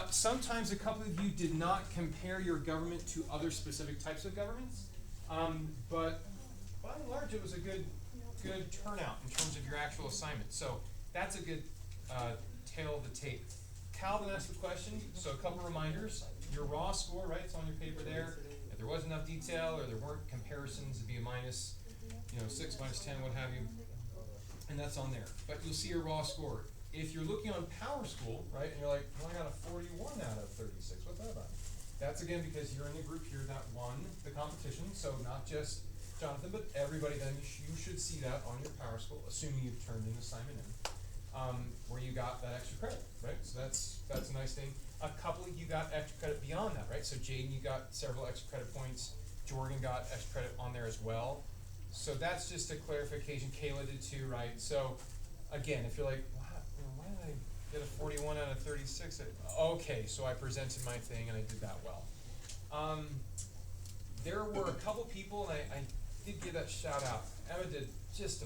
Sometimes a couple of you did not compare your government to other specific types of governments, but by and large it was a good turnout in terms of your actual assignment. So that's a good tail of the tape. Calvin asked the question, so a couple reminders. Your raw score, right, it's on your paper there. If there wasn't enough detail or there weren't comparisons, it'd be a minus, 6, minus 10, what have you. And that's on there. But you'll see your raw score. If you're looking on Power School, right, and you're like, well, I got a 41 out of 36, what's that about? That's again because you're in the group here that won the competition, so not just Jonathan, but everybody then, you should see that on your Power School, assuming you've turned an assignment in, where you got that extra credit, right? So that's a nice thing. A couple of you got extra credit beyond that, right? So Jaden, you got several extra credit points. Jordan got extra credit on there as well. So that's just a clarification. Kayla did too, right? So again, if you're like, why did I get a 41 out of 36? Okay, so I presented my thing and I did that well. There were a couple people, and I did give that shout out. Emma did just a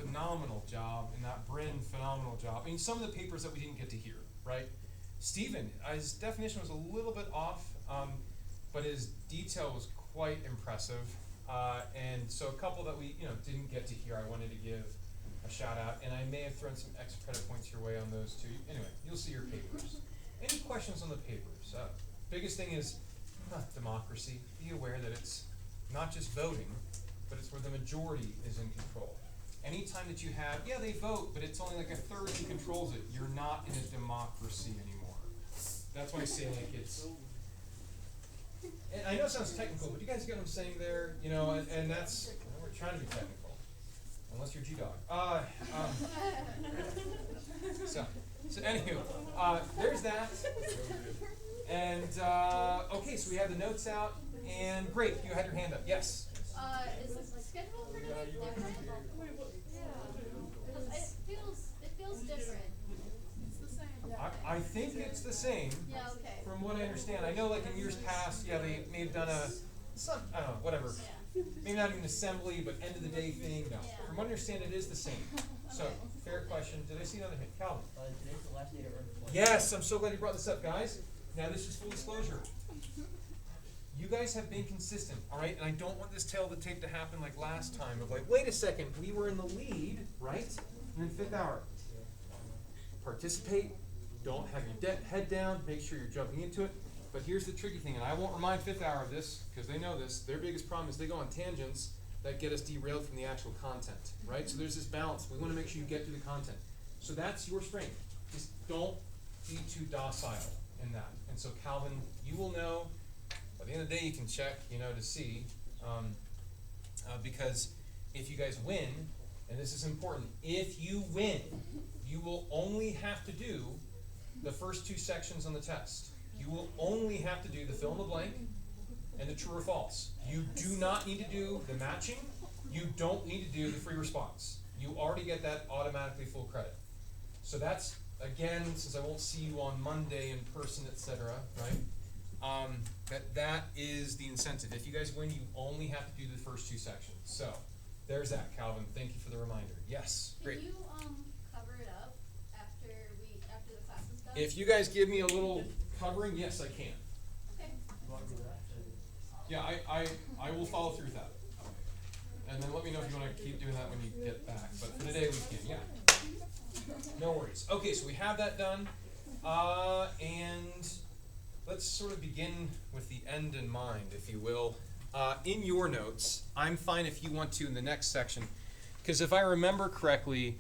phenomenal job, and that Bryn, phenomenal job. I mean, some of the papers that we didn't get to hear, right? Stephen, his definition was a little bit off, but his detail was quite impressive. And so a couple that we didn't get to hear, I wanted to give a shout out, and I may have thrown some extra credit points your way on those too. Anyway, you'll see your papers. Any questions on the papers? Biggest thing is democracy. Be aware that it's not just voting, but it's where the majority is in control. Anytime that you have, they vote, but it's only like a third who controls it, you're not in a democracy anymore. That's why I say it's, and I know it sounds technical, but you guys get what I'm saying there, and that's, we're trying to be technical, unless you're G-Dog. So anywho, there's that. And, okay, so we have the notes out, and great, you had your hand up, yes? Is the schedule pretty different? Yeah. It feels different. It's the same. I think it's the same. Yeah, okay. From what I understand. I know like in years past, they may have done I don't know, whatever. Yeah. Maybe not even assembly, but end of the day thing. No. Yeah. From what I understand, it is the same. So, fair question. Did I see another hit? Calvin? Today's the last day to earn points. Yes, I'm so glad you brought this up, guys. Now this is full disclosure. You guys have been consistent, all right? And I don't want this tail of the tape to happen like last time of like, wait a second, we were in the lead, right? You're in 5th hour. Participate. Don't have your head down. Make sure you're jumping into it. But here's the tricky thing, and I won't remind 5th hour of this because they know this. Their biggest problem is they go on tangents that get us derailed from the actual content, right? So there's this balance. We want to make sure you get to the content. So that's your strength. Just don't be too docile in that. And so Calvin, you will know. By the end of the day, you can check, to see, because if you guys win, and this is important, if you win, you will only have to do the first 2 sections on the test. You will only have to do the fill in the blank and the true or false. You do not need to do the matching. You don't need to do the free response. You already get that automatically full credit. So that's, again, since I won't see you on Monday in person, etc., right? That is the incentive. If you guys win, you only have to do the first 2 sections. So there's that, Calvin. Thank you for the reminder. Yes, great. Can you cover it up after the class is done? If you guys give me a little covering, yes, I can. Okay. Yeah, I will follow through with that. And then let me know if you want to keep doing that when you get back. But for today, we can, yeah. No worries. Okay, so we have that done. And let's sort of begin with the end in mind, if you will. In your notes, I'm fine if you want to in the next section, because if I remember correctly,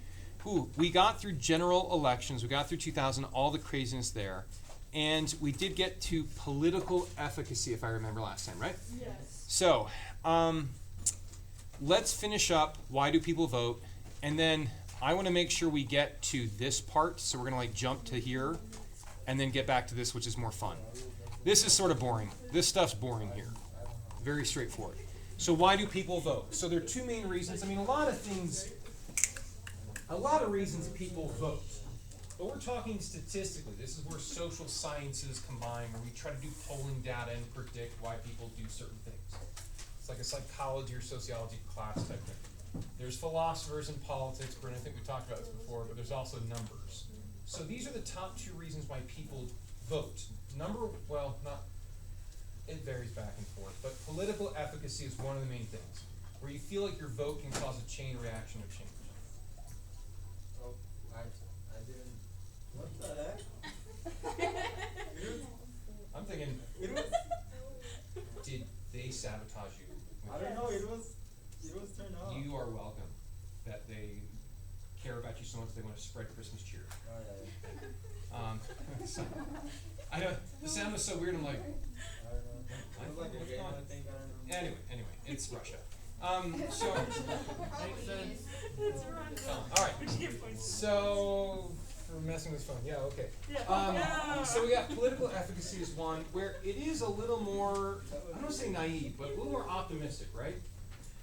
we got through general elections, we got through 2000, all the craziness there, and we did get to political efficacy, if I remember last time, right? Yes. So, let's finish up, why do people vote, and then I want to make sure we get to this part, so we're going to jump to here, and then get back to this, which is more fun. This is sort of boring. This stuff's boring here. Very straightforward. So why do people vote? So there are 2 main reasons. I mean, a lot of reasons people vote. But we're talking statistically. This is where social sciences combine, where we try to do polling data and predict why people do certain things. It's like a psychology or sociology class type thing. There's philosophers in politics, Brent, I think we talked about this before, but there's also numbers. So these are the top 2 reasons why people vote. It varies back and forth, but political efficacy is one of the main things, where you feel like your vote can cause a chain reaction of change. Oh, I didn't. What the heck? I'm thinking, It was. did they sabotage you? I don't know. It was turned off. You are welcome, that they care about you so much they want to spread Christmas cheer. Oh yeah. So, I don't, the sound was so weird, I'm like, I don't know. It was like a What's game, going on? I think. I don't know. anyway, it's Russia. So, Makes sense. alright, so, for messing with phone, yeah, okay. Yeah. So we got political efficacy is one, where it is a little more, I don't wanna say naive, but a little more optimistic, right?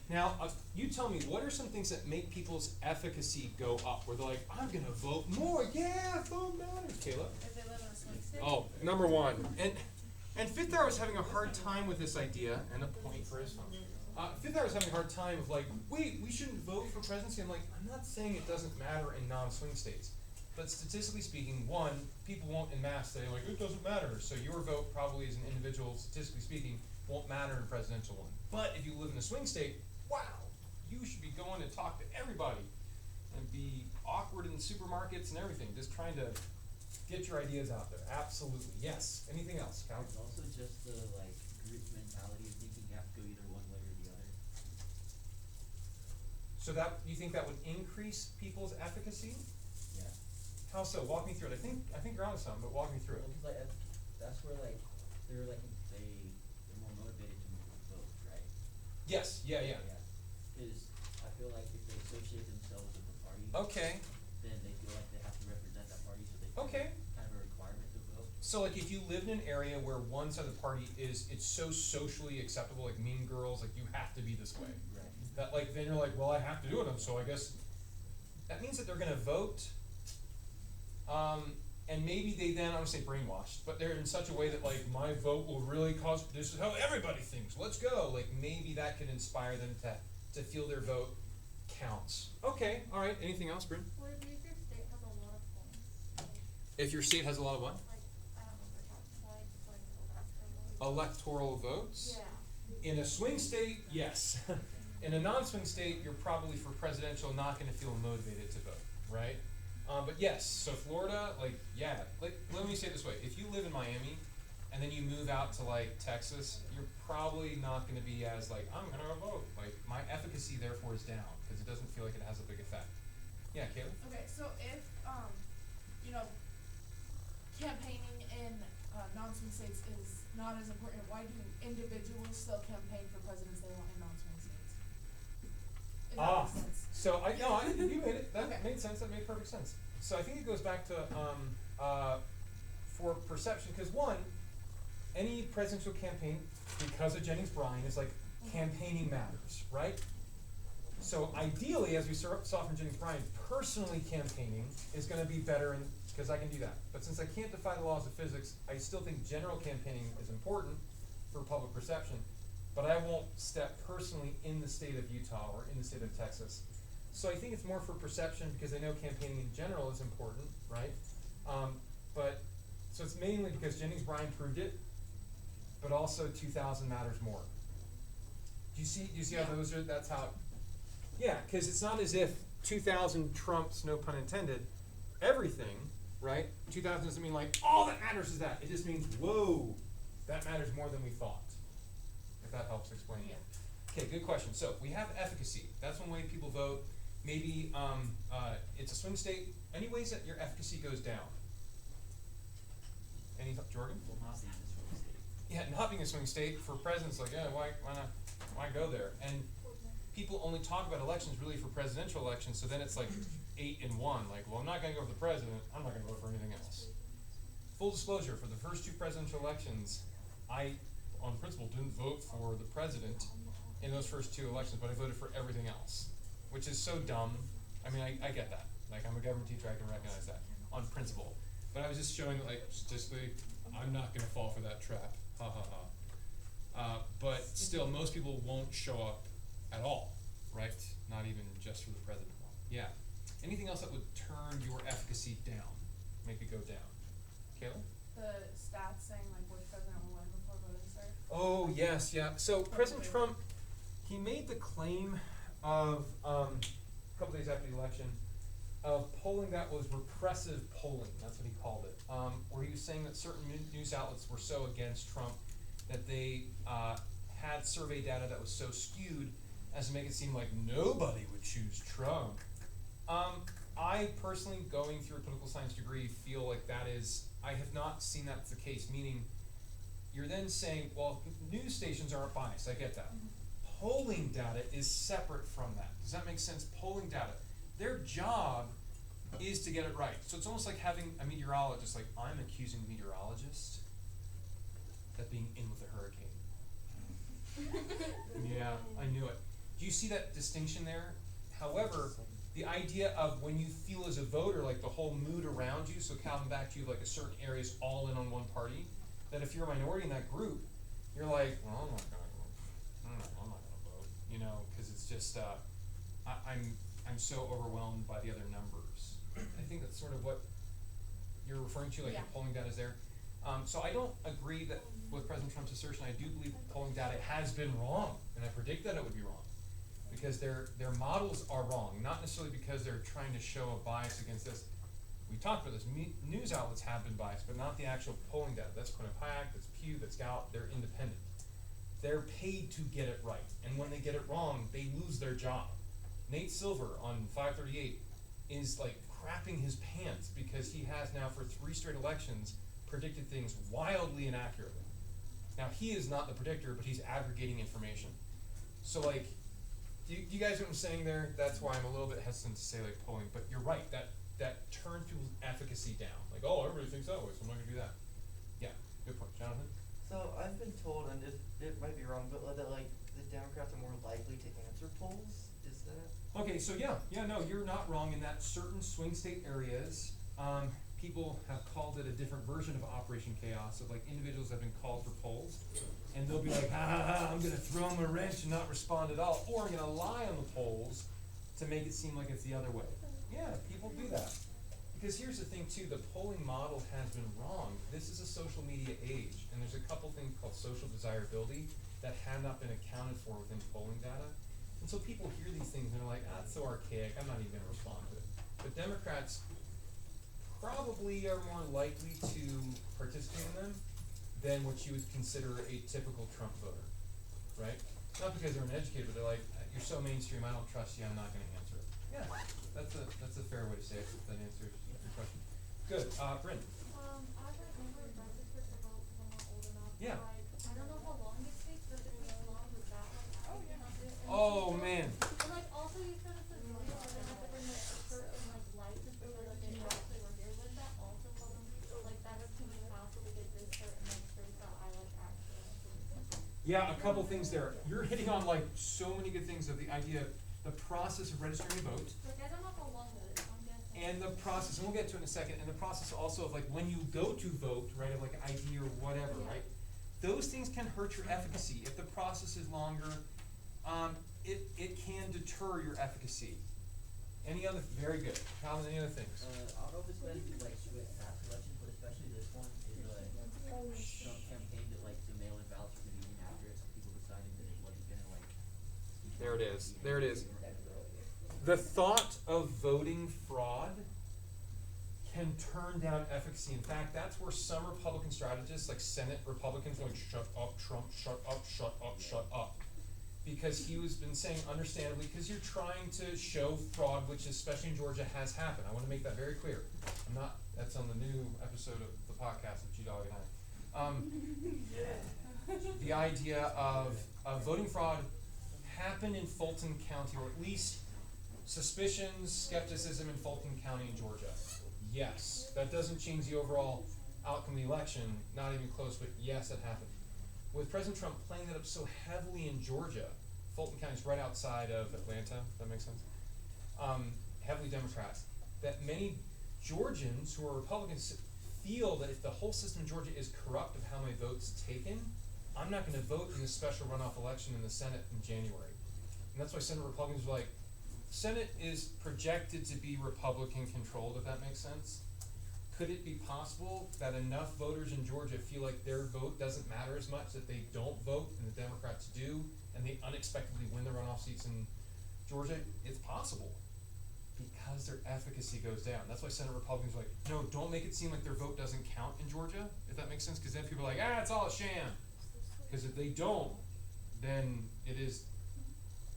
Now, you tell me, what are some things that make people's efficacy go up, where they're like, I'm gonna vote more, yeah, vote matters, Kayla? If they live in a swing state. Oh, number one, and Fifth Hour was having a hard time with this idea, and a point for his phone. Fifth Hour was having a hard time of like, wait, we shouldn't vote for presidency. I'm like, I'm not saying it doesn't matter in non-swing states, but statistically speaking, one, people won't en masse say like, it doesn't matter. So your vote probably as an individual, statistically speaking, won't matter in a presidential one. But if you live in a swing state, wow, you should be going to talk to everybody and be awkward in supermarkets and everything, just trying to get your ideas out there. Absolutely, yes. Anything else, Cal? It's also just the like group mentality of thinking you have to go either one way or the other. So that, you think that would increase people's efficacy? Yeah. How so? Walk me through it. I think you're onto something, but walk me through it. Well, 'cause like that's where like they're more motivated to vote, right? Yes, yeah. Because I feel like if they associate themselves with the party, Okay, then they feel like they have to represent that party, so they feel Okay. kind of a requirement to vote. so like if you lived in an area where one side of the party it's so socially acceptable, like Mean Girls, like you have to be this way. Right. That like, then you're like, well, I have to do it, so I guess, that means that they're gonna vote, and maybe they then, I don't say brainwashed, but they're in such a way that like, my vote will really cause, this is how everybody thinks, let's go, like maybe that could inspire them to feel their vote counts. Okay, alright, anything else, Bryn? What if your state has a lot of points? If your state has a lot of what? Like, I don't know what they're talking about, like Electoral votes? Yeah. In a swing state, yes. In a non-swing state, you're probably for presidential not gonna feel motivated to vote, right? But yes, so Florida, like, yeah, like, let me say it this way, if you live in Miami, and then you move out to like Texas, you're probably not gonna be as like, I'm gonna vote, like, my efficacy therefore is down, cause it doesn't feel like it has a big effect. Yeah, Kayla? Okay, so if, you know, campaigning in, non-swing states is not as important, why do individuals still campaign for presidents they want in non-swing states? If that Ah, makes sense. so you made it, that Okay. made sense, that made perfect sense. So I think it goes back to, for perception, cause one, any presidential campaign, because of Jennings Bryan, is like, campaigning matters, right? So ideally, as we saw from Jennings Bryan, personally campaigning is gonna be better cause I can do that. But since I can't defy the laws of physics, I still think general campaigning is important for public perception, but I won't step personally in the state of Utah or in the state of Texas. So I think it's more for perception because I know campaigning in general is important, right? So it's mainly because Jennings Bryan proved it, but also 2000 matters more. Do you see how those are, that's how, yeah, cause it's not as if 2000 trumps, no pun intended, everything, right? 2000 doesn't mean like, all that matters is that, it just means, whoa, that matters more than we thought. If that helps explain it. Okay, good question. So we have efficacy. That's one way people vote. Maybe it's a swing state. Any ways that your efficacy goes down? Any, Jordan? Well, not being a swing state. Yeah, not being a swing state for presidents, like, yeah, why go there? And people only talk about elections really for presidential elections, so then it's like 8-1. Like, well, I'm not gonna go for the president. I'm not gonna vote for anything else. Full disclosure: for the first two presidential elections, I, on principle, didn't vote for the president in those first two elections, but I voted for everything else, which is so dumb. I mean, I get that. Like, I'm a government teacher, I can recognize that on principle. But I was just showing, like, statistically, I'm not gonna fall for that trap. Ha ha ha. But still, most people won't show up at all, right? Not even just for the president one. Yeah. Anything else that would turn your efficacy down, make it go down? Kayla? The Yes, yeah. So President Trump, he made the claim of a couple days after the election of polling that was repressive polling. That's what he called it. Where he was saying that certain news outlets were so against Trump that they had survey data that was so skewed as to make it seem like nobody would choose Trump. I personally, going through a political science degree, feel like that is, I have not seen that's the case, meaning you're then saying, well, news stations aren't biased, I get that. Polling data is separate from that. Does that make sense? Polling data, their job is to get it right. So it's almost like having a meteorologist, like I'm accusing a meteorologist of being in with a hurricane. Yeah, I knew it. Do you see that distinction there? However, the idea of when you feel as a voter, like the whole mood around you, so Calvin, back to you, like a certain area is all in on one party, that if you're a minority in that group, you're like, well, I'm not gonna vote, you know, because it's just, I'm so overwhelmed by the other numbers. I think that's sort of what you're referring to, like Yeah. the polling data is there. So I don't agree that with President Trump's assertion. I do believe polling data has been wrong, and I predict that it would be wrong. Because their models are wrong, not necessarily because they're trying to show a bias against this. We talked about this, news outlets have been biased, but not the actual polling data. That's Quinnipiac, that's Pew, that's Gallup, they're independent. They're paid to get it right, and when they get it wrong, they lose their job. Nate Silver on 538 is like crapping his pants because he has now for 3 straight elections predicted things wildly inaccurately. Now he is not the predictor, but he's aggregating information. So like, do you guys know what I'm saying there? That's why I'm a little bit hesitant to say like polling, but you're right, that turns people's efficacy down. Like, oh, everybody thinks that way, so I'm not gonna do that. Yeah, good point. Jonathan? So I've been told, and it might be wrong, but that like the Democrats are more likely to answer polls. Is that? Okay, so no, you're not wrong in that certain swing state areas, people have called it a different version of Operation Chaos, of like individuals have been called for polls, and they'll be like, I'm gonna throw them a wrench and not respond at all, or I'm gonna lie on the polls to make it seem like it's the other way. Yeah, people do that. Because here's the thing too, the polling model has been wrong. This is a social media age, and there's a couple things called social desirability that have not been accounted for within polling data. And so people hear these things and they're like, it's so archaic, I'm not even gonna respond to it. But Democrats probably are more likely to participate in them than what you would consider a typical Trump voter, right? Not because they're uneducated, but they're like, you're so mainstream, I don't trust you, I'm not gonna answer it. Yeah, that's a fair way to say it, if that answers your question. Good, Bryn. I remember registered to vote because I'm not old enough. Yeah. Like, I don't know how long it takes, but if it takes long, would that like have it? And Oh, man. And like also you said it's a joint, but then have to bring like a certain like license so that they actually work here. Would that also fall into like that has to be passed so we get this certain like proof that I like actually. Yeah, a couple things there. You're hitting on like so many good things of the idea, the process of registering to vote, Like I don't know how long that is, I'm guessing. and the process, and we'll get to it in a second, and the process also of like when you go to vote, right, of like ID or whatever, Yeah. right? Those things can hurt your efficacy. If the process is longer, it can deter your efficacy. Any other, very good. Calvin, any other things? I don't know if it's been like with past elections, but especially this one is Trump campaigned that like the mail-in ballots were gonna be inaccurate, so people decided that it wasn't gonna like. There it is. There it is. The thought of voting fraud can turn down efficacy. In fact, that's where some Republican strategists, like Senate Republicans, are like, shut up, Trump, shut up, shut up, shut up. Because he has been saying, understandably, because you're trying to show fraud, which especially in Georgia has happened. I want to make that very clear. I'm not, that's on the new episode of the podcast of G-Dog and I. The idea of voting fraud happened in Fulton County, or at least suspicions, skepticism in Fulton County in Georgia. Yes, that doesn't change the overall outcome of the election, not even close, but yes, it happened. With President Trump playing that up so heavily in Georgia, Fulton County is right outside of Atlanta, if that makes sense, heavily Democrats, that many Georgians who are Republicans feel that if the whole system in Georgia is corrupt of how my vote's taken, I'm not gonna vote in this special runoff election in the Senate in January. And that's why Senate Republicans are like, Senate is projected to be Republican controlled, if that makes sense. could it be possible that enough voters in Georgia feel like their vote doesn't matter as much, that they don't vote and the Democrats do, and they unexpectedly win the runoff seats in Georgia? It's possible, because their efficacy goes down. That's why Senate Republicans are like, no, don't make it seem like their vote doesn't count in Georgia, if that makes sense, because then people are like, it's all a sham. Because if they don't, then it is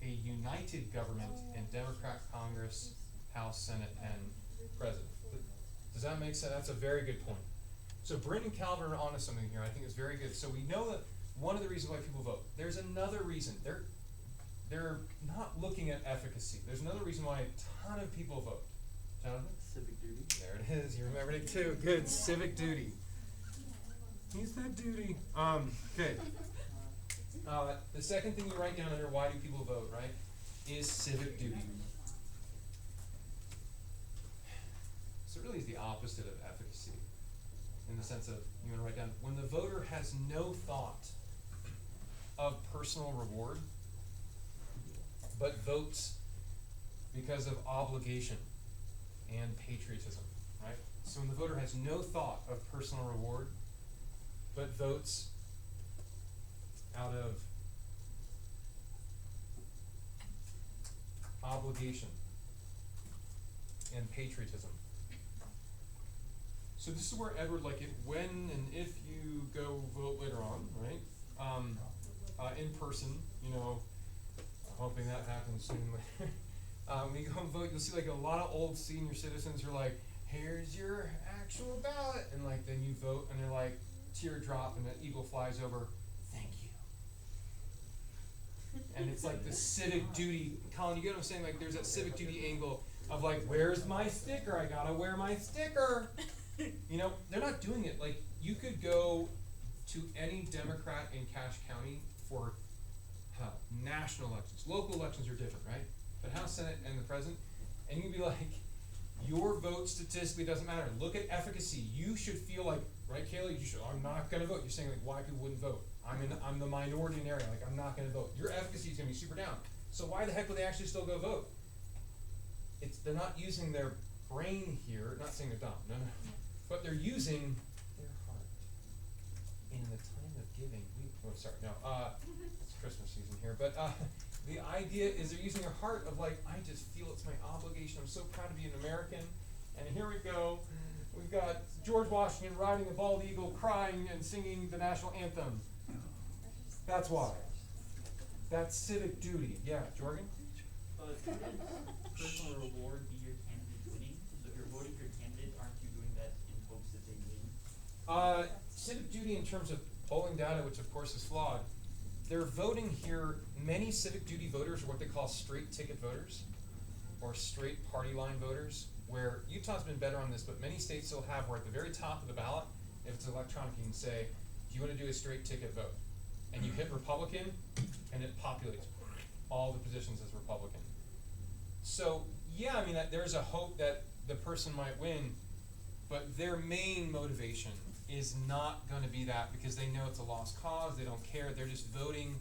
a united government in Democrat Congress, House, Senate, and President. Does that make sense? That's a very good point. So Bryn and Calvin are onto something here. I think it's very good. So we know that one of the reasons why people vote. There's another reason. They're not looking at efficacy. There's another reason why a ton of people vote. Jonathan? Civic duty. There it is. You remembered it too. Good. Civic duty. Use that duty. Okay. The second thing you write down under why do people vote, right, is civic duty. So it really is the opposite of efficacy, in the sense of, you want to write down, when the voter has no thought of personal reward, but votes because of obligation and patriotism, right? So when the voter has no thought of personal reward, but votes out of obligation and patriotism. So this is where Edward, like, when and if you go vote later on, right? In person, I'm hoping that happens soon. When you go and vote, you'll see like a lot of old senior citizens who are like, here's your actual ballot, and like then you vote and they're like, teardrop, and an eagle flies over, thank you. And it's like the civic duty. Colin, you get what I'm saying? Like there's that civic duty angle of like, where's my sticker? I gotta wear my sticker. They're not doing it. Like you could go to any Democrat in Cache County for national elections. Local elections are different, right? But House, Senate, and the President, and you can be like, your vote statistically doesn't matter. Look at efficacy. You should feel like, right, Kayla? You should. I'm not going to vote. You're saying like why people wouldn't vote. I'm the minority in the area. Like I'm not going to vote. Your efficacy is going to be super down. So why the heck would they actually still go vote? They're not using their brain here. Not saying they're dumb. No. But they're using their heart. In the time of giving, it's Christmas season here. But the idea is they're using their heart of like, I just feel it's my obligation. I'm so proud to be an American. And here we go. We've got George Washington riding a bald eagle, crying and singing the national anthem. That's why. That's civic duty. Yeah, Jorgen? Couldn't personal reward be your candidate winning? So if you're voting for your candidate, aren't you doing that in hopes that they win? Civic duty in terms of polling data, which of course is flawed. They're voting here, many civic duty voters are what they call straight ticket voters, or straight party line voters, where Utah's been better on this, but many states still have where at the very top of the ballot, if it's electronic, you can say, do you want to do a straight ticket vote? And you hit Republican, and it populates all the positions as Republican. So, yeah, there's a hope that the person might win, but their main motivation is not going to be that because they know it's a lost cause, they don't care, they're just voting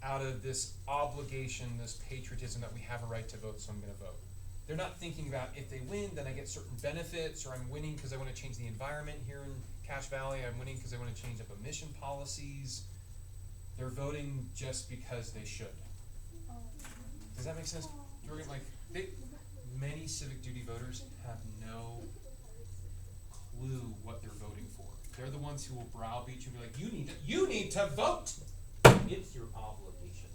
out of this obligation, this patriotism that we have a right to vote, so I'm going to vote. They're not thinking about if they win, then I get certain benefits, or I'm winning because I want to change the environment here in Cache Valley, I'm winning because I want to change up emission policies. They're voting just because they should. Does that make sense, Jorgen? Many civic duty voters have no clue what they're voting for. They're the ones who will browbeat you and be like, you need to vote. It's your obligation.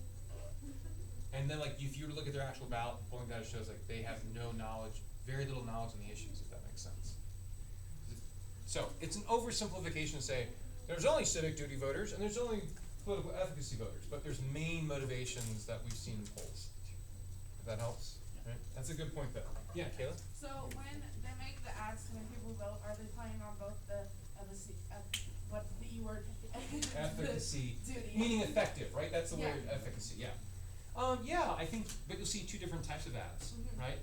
And then if you were to look at their actual ballot, polling data shows they have no knowledge, very little knowledge on the issues, if that makes sense. So it's an oversimplification to say there's only civic duty voters and there's only political efficacy voters, but there's main motivations that we've seen in polls. If that helps. Right? That's a good point though. Yeah, Kayla? So when they make the ads to make people vote, are they playing on both the what's the E word? Efficacy. Duty. Meaning effective, right? That's the Yeah. word, efficacy, yeah. I think, but you'll see two different types of ads, right?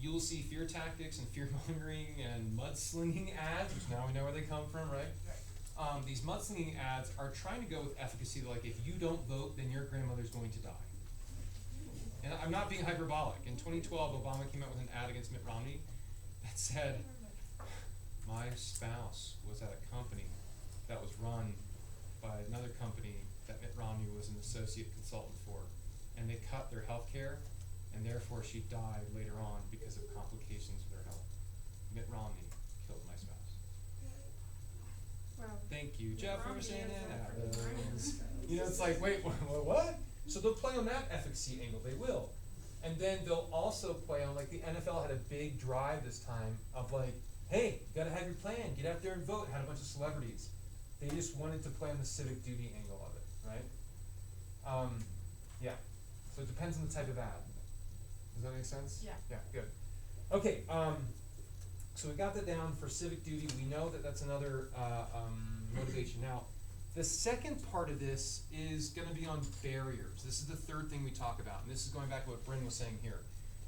You'll see fear tactics and fear mongering and mudslinging ads, which now we know where they come from, right? These mudslinging ads are trying to go with efficacy, if you don't vote, then your grandmother's going to die. And I'm not being hyperbolic. In 2012, Obama came out with an ad against Mitt Romney that said, My spouse was at a company that was run by another company that Mitt Romney was an associate consultant for, and they cut their health care, and therefore she died later on because of complications with her health. Mitt Romney killed my spouse. Well, Thank you, Jeff, for Romney saying is that. a pretty Adams. brand. You know, it's like, wait, what? So they'll play on that efficacy angle, they will. And then they'll also play on, like, the NFL had a big drive this time of like, hey, you gotta have your plan, get out there and vote, had a bunch of celebrities. They just wanted to play on the civic duty angle of it, right? Yeah, so it depends on the type of ad. Does that make sense? Yeah. Yeah, good. Okay, so we got that down for civic duty, we know that that's another, motivation. Now, the second part of this is gonna be on barriers. This is the third thing we talk about, and this is going back to what Bryn was saying here.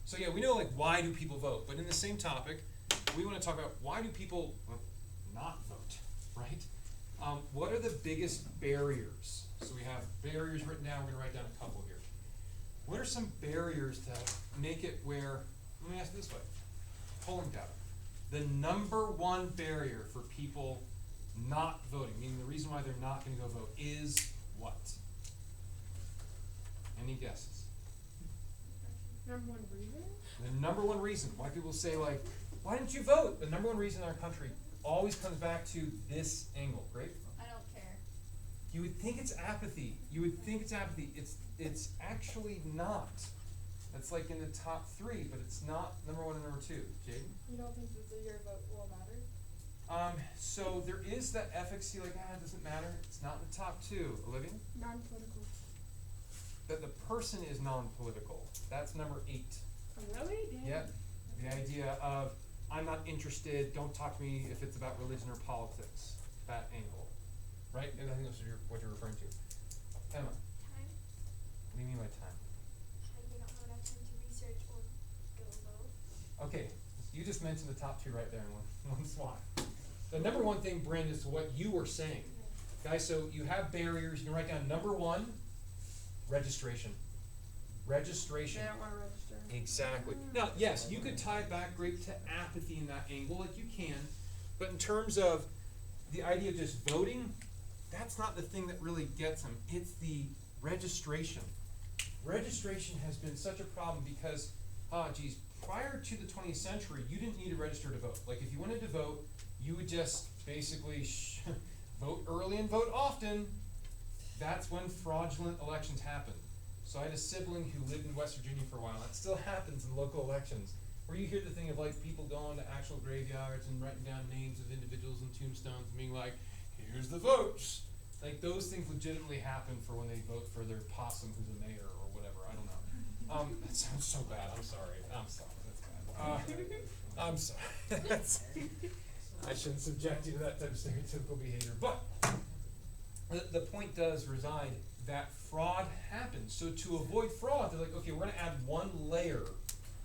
So yeah, we know like why do people vote, but in the same topic, we wanna talk about why do people not vote, right? What are the biggest barriers? So we have barriers written down, we're gonna write down a couple here. What are some barriers to make it where, let me ask it this way, polling data. The number one barrier for people not voting, meaning the reason why they're not gonna go vote, is what? Any guesses? Number one reason? The number one reason why people say like, why didn't you vote? The number one reason in our country always comes back to this angle, right? I don't care. You would think it's apathy. You would think it's apathy. It's actually not. That's like in the top three, but it's not number one and number two. Jaden? You don't think that your vote will matter? So there is that efficacy, like, it doesn't matter. It's not in the top two. Olivia? Non-political. That the person is non-political. That's number 8. Oh, really? Damn. Yep. The idea of, I'm not interested, don't talk to me if it's about religion or politics. That angle. Right? And I think that's what you're referring to. Emma, Time. what do you mean by time? They don't have enough time to research or go vote. Okay, you just mentioned the top two right there in one slot. The number one thing, Bryn, is what you were saying. Guys, so you have barriers. You can write down number 1, registration. Registration. They don't wanna register. Exactly. Now, yes, you could tie it back great to apathy in that angle, like you can, but in terms of the idea of just voting, that's not the thing that really gets them. It's the registration. Registration has been such a problem because, prior to the 20th century, you didn't need to register to vote. Like, if you wanted to vote, you would just basically vote early and vote often. That's when fraudulent elections happened. So I had a sibling who lived in West Virginia for a while. That still happens in local elections, where you hear the thing of like people going to actual graveyards and writing down names of individuals and tombstones and being like, here's the votes. Like those things legitimately happen for when they vote for their possum who's a mayor or whatever. I don't know. That sounds so bad. I'm sorry. That's bad. I'm sorry. I shouldn't subject you to that type of stereotypical behavior. But the point does reside that fraud happens. So to avoid fraud, they're like, okay, we're gonna add one layer.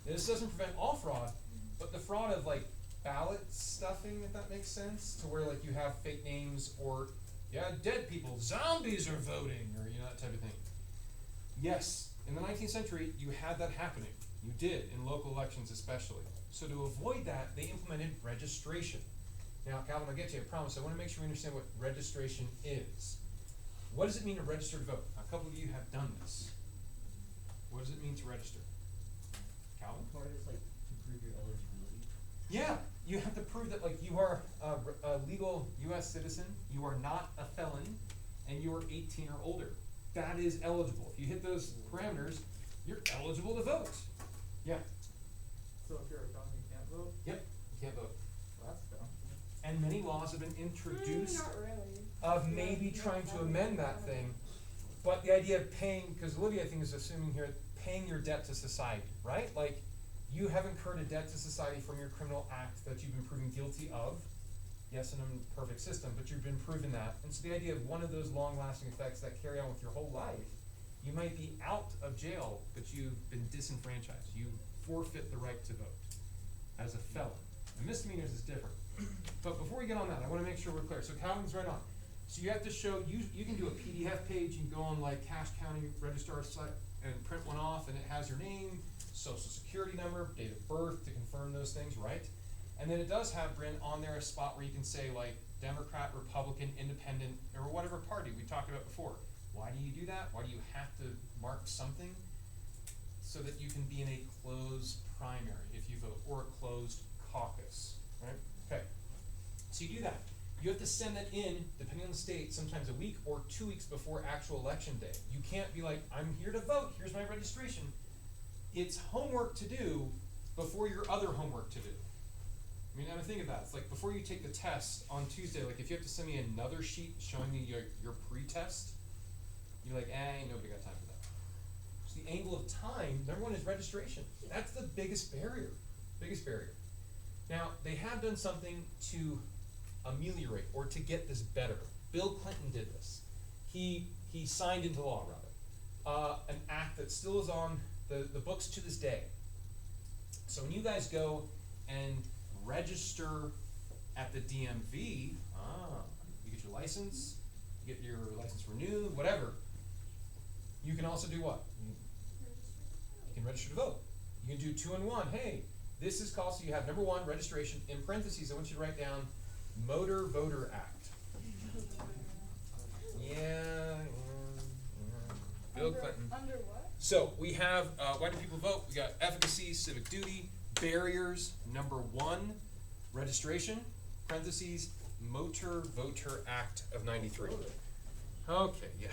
Now, this doesn't prevent all fraud, but the fraud of like ballot stuffing, if that makes sense, to where like you have fake names or dead people, zombies are voting, or that type of thing. Yes, in the 19th century, you had that happening. You did, in local elections especially. So to avoid that, they implemented registration. Now, Calvin, I'll get to you, I promise. I want to make sure we understand what registration is. What does it mean to register to vote? A couple of you have done this. What does it mean to register? Calvin? Part of it's like to prove your eligibility. Yeah, you have to prove that like you are a legal U.S. citizen, you are not a felon, and you are 18 or older. That is eligible. If you hit those parameters, you're eligible to vote. Yeah. So if you're a felon, you can't vote? Yep. You can't vote. Well, that's dumb. And many laws have been introduced Not really. of maybe trying to amend that thing, but the idea of paying, because Olivia I think is assuming here, paying your debt to society, right? Like, you have incurred a debt to society from your criminal act that you've been proven guilty of. Yes, in a perfect system, but you've been proven that. And so the idea of one of those long-lasting effects that carry on with your whole life, you might be out of jail, but you've been disenfranchised. You forfeit the right to vote as a felon. And misdemeanors is different. But before we get on that, I want to make sure we're clear. So Calvin's right on. So you have to show, you can do a PDF page, you can go on like Cache County registrar site and print one off and it has your name, social security number, date of birth to confirm those things, right? And then it does have, Bryn, on there a spot where you can say like Democrat, Republican, Independent, or whatever party we talked about before. Why do you do that? Why do you have to mark something? So that you can be in a closed primary if you vote, or a closed caucus, right? Okay, so you do that. You have to send that in, depending on the state, sometimes a week or 2 weeks before actual election day. You can't be like, I'm here to vote, here's my registration. It's homework to do before your other homework to do. I mean, think of that. It's like before you take the test on Tuesday, like if you have to send me another sheet showing me your pre-test, you're like, ain't nobody got time for that. So the angle of time, number one is registration. That's the biggest barrier. Biggest barrier. Now, they have done something to ameliorate or to get this better. Bill Clinton did this. He signed into law, rather, an act that still is on the books to this day. So when you guys go and register at the DMV, you get your license, you get your license renewed, whatever. You can also do what? You can register to vote. You can do 2-in-1. Hey, this is called, so you have number one, registration. In parentheses, I want you to write down Motor Voter Act. Yeah. Bill Clinton. Under what? So we have, why do people vote? We got efficacy, civic duty, barriers, number one, registration, parentheses, Motor Voter Act of 93. Okay, yeah.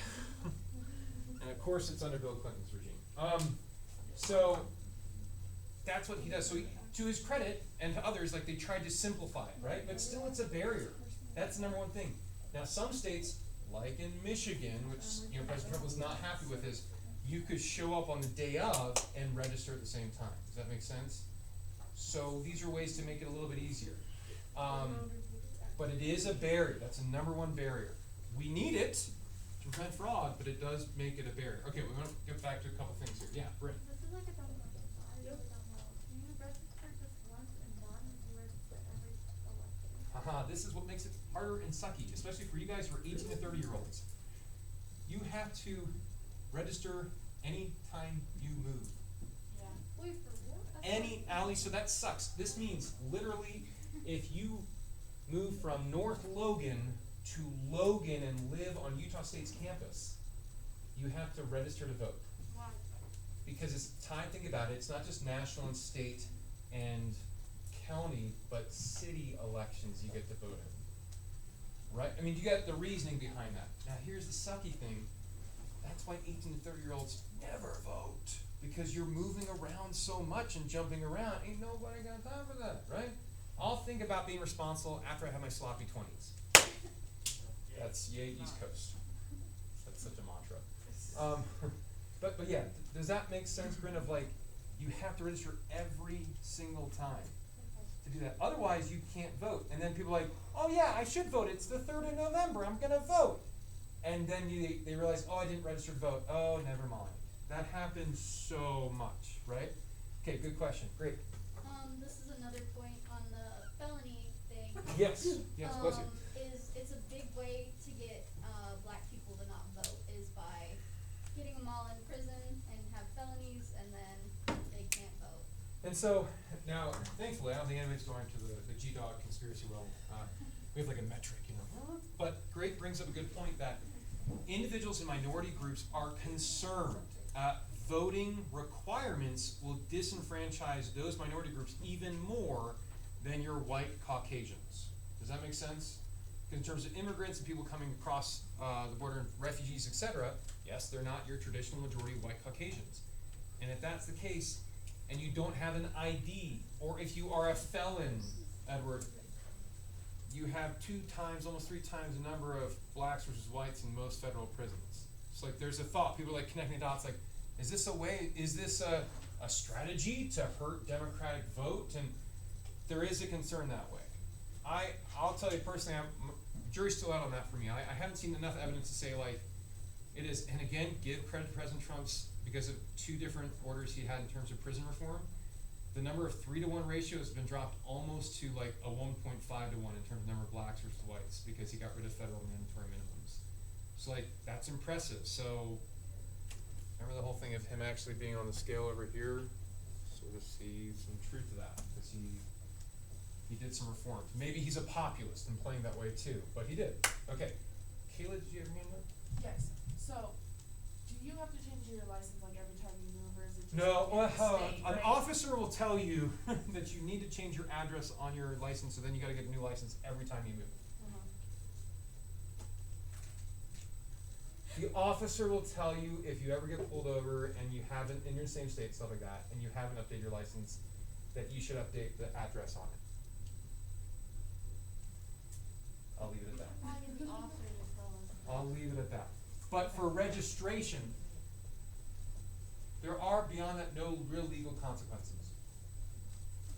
And of course it's under Bill Clinton's regime. So that's what he does. So he, to his credit and to others, like they tried to simplify it, right? But still it's a barrier. That's the number one thing. Now some states, like in Michigan, which President Trump was not happy with, is you could show up on the day of and register at the same time. Does that make sense? So these are ways to make it a little bit easier. But it is a barrier. That's a number one barrier. We need it to prevent fraud, but it does make it a barrier. Okay, we're going to get back to a couple things here. Yeah, Bryn. This is like a dumb question, so I really don't know. Do you register just once and done, or do you register every election? Haha, this is what makes it harder and sucky, especially for you guys who are 18 to 30-year-olds. You have to register anytime you move. Yeah. Wait, for real? Any alley, so that sucks. This means literally if you move from North Logan to Logan and live on Utah State's campus, you have to register to vote. Why? Because it's time, think about it, it's not just national and state and county, but city elections you get to vote in. Right? I mean, you got the reasoning behind that. Now here's the sucky thing. That's why 18 to 30-year-olds never vote. Because you're moving around so much and jumping around. Ain't nobody got time for that, right? I'll think about being responsible after I have my sloppy 20s. That's yay East Coast. That's such a mantra. But yeah, does that make sense, Bryn, of like, you have to register every single time to do that. Otherwise, you can't vote. And then people are like, oh yeah, I should vote. It's the 3rd of November. I'm going to vote. And then they realize, oh, I didn't register to vote. Oh, never mind. That happens so much, right? Okay, good question. Great. This is another point on the felony thing. Yes, bless you. It's a big way to get black people to not vote is by getting them all in prison and have felonies, and then they can't vote. And so, now, thankfully, I don't think anybody's going to the G-Dog conspiracy realm. We have like a metric, But Greg brings up a good point that individuals in minority groups are concerned. Voting requirements will disenfranchise those minority groups even more than your white Caucasians. Does that make sense? In terms of immigrants and people coming across the border, refugees, etc., yes, they're not your traditional majority white Caucasians. And if that's the case, and you don't have an ID, or if you are a felon, Edward, you have 2 times, almost 3 times the number of blacks versus whites in most federal prisons. It's like there's a thought, people are like connecting the dots, like, is this a strategy to hurt Democratic vote? And there is a concern that way. I'll tell you personally, jury's still out on that for me. I haven't seen enough evidence to say like it is, and again, give credit to President Trump's, because of 2 different orders he had in terms of prison reform, the number of 3-to-1 ratio has been dropped almost to like a 1.5-to-1 in terms of number of blacks versus whites, because he got rid of federal mandatory minimums. So like, that's impressive. So remember the whole thing of him actually being on the scale over here? Sort of see some truth to that, because he He did some reforms. Maybe he's a populist and playing that way too, but he did. Okay. Kayla, did you have your hand up? Yes, so, do you have to change your license like every time you move, or is it just No, in the state, an right? officer will tell you that you need to change your address on your license, so then you gotta get a new license every time you move. Uh-huh. The officer will tell you if you ever get pulled over and you haven't, in your same state, stuff like that, and you haven't updated your license, that you should update the address on it. I'll leave it at that. Why is the officer to tell us? I'll leave it at that. But for registration, there are beyond that no real legal consequences.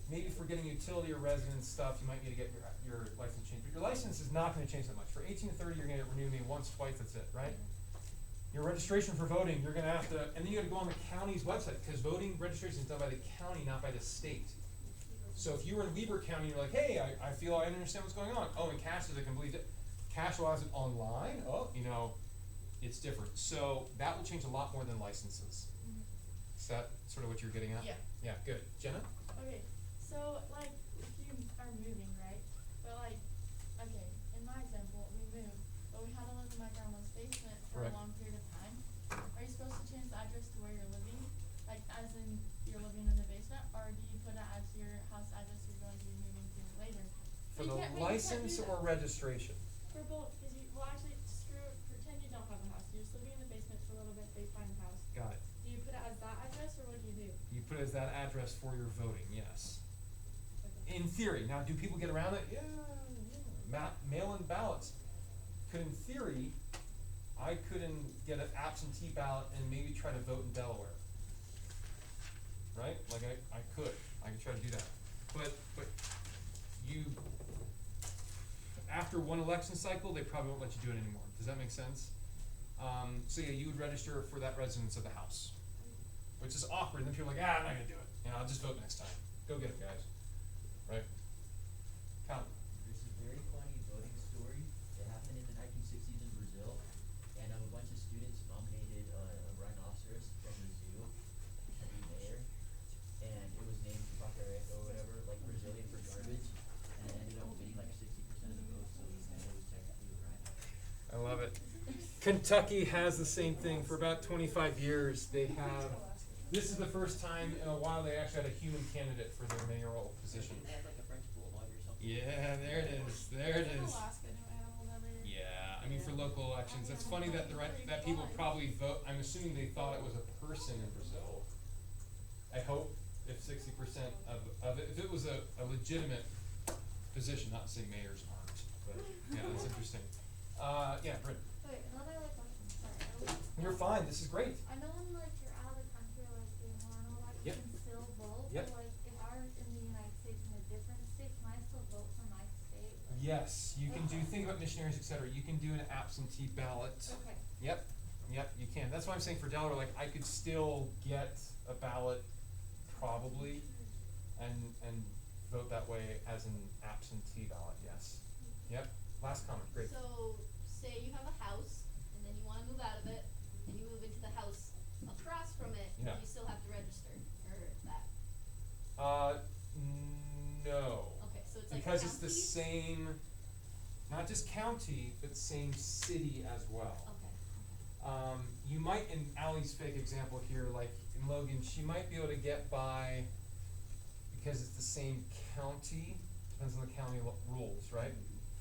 Maybe for getting utility or residence stuff, you might need to get your license changed, but your license is not gonna change that much. For 18 to 30, you're gonna renew me once, twice, that's it, right? Your registration for voting, you're gonna have to, and then you gotta go on the county's website, because voting registration is done by the county, not by the state. So if you were in Weber County, you're like, hey, I feel I understand what's going on. Oh, and Cash is a complete, Cash will have it online, it's different. So that will change a lot more than licenses. Is that sort of what you're getting at? Yeah. Yeah, good. Jenna? Okay, so like if you are moving, right? But like, okay, in my example, we moved, but we had to live in my grandma's basement for Right. a long period of time. Are you supposed to change the address to where you're living? Like as in you're living in the basement, or do you put it as your house address you're going to be moving to later? For But the you can't- but you can't license do or that. registration? For both, cause you, well actually, pretend you don't have a house, you're just living in the basement for a little bit, they find a house. Got it. Do you put it as that address, or what do you do? You put it as that address for your voting, yes. Okay. In theory. Now, do people get around it? Yeah. Mail-in ballots. Could, in theory, I couldn't get an absentee ballot and maybe try to vote in Delaware. Right? Like I could try to do that. But you, after one election cycle, they probably won't let you do it anymore. Does that make sense? So yeah, you would register for that residence of the house, which is awkward. And then people are like, I'm not gonna do it. I'll just vote next time. Go get it, guys. Right? Count. There's a very funny voting story that happened in the 1960s in Brazil, and a bunch of students nominated a rhinoceros from the zoo to be mayor, and it was named Pacareca or whatever, like Brazilian for garbage, and it ended up getting like 60% of the votes, so it was technically a rhino. I love it. Kentucky has the same thing for about 25 years. They have, this is the first time in a while they actually had a human candidate for their mayoral position. They had like a French bulldog or something. Yeah, there it is. There it is. Alaska new animal that they. Yeah, I mean for local elections, it's funny that that people probably vote. I'm assuming they thought it was a person in Brazil. I hope if 60% of it, if it was a legitimate position, not to say mayors aren't, but yeah, that's interesting. Yeah, Brent. Wait, another like question, sorry, I don't. You're fine. This is great. I know when like you're out of the country or like doing more and all that, you Yep. can still vote, Yep. but like if I was in the United States in a different state, can I still vote for my state? Like- Yes, you can do, think about missionaries, etc. You can do an absentee ballot. Okay. Yep, you can. That's why I'm saying for Delaware, like, I could still get a ballot, probably, and vote that way as an absentee ballot, yes. Yep, last comment, great. So, say you have a house, and then you wanna move out of it, and you move into the house across from it, Yeah. you still have to register for that. No. Okay, so it's like Because it's the county? same, not just county, but same city as well. Okay. You might, in Ally's fake example here, like in Logan, she might be able to get by because it's the same county, depends on the county rules, right?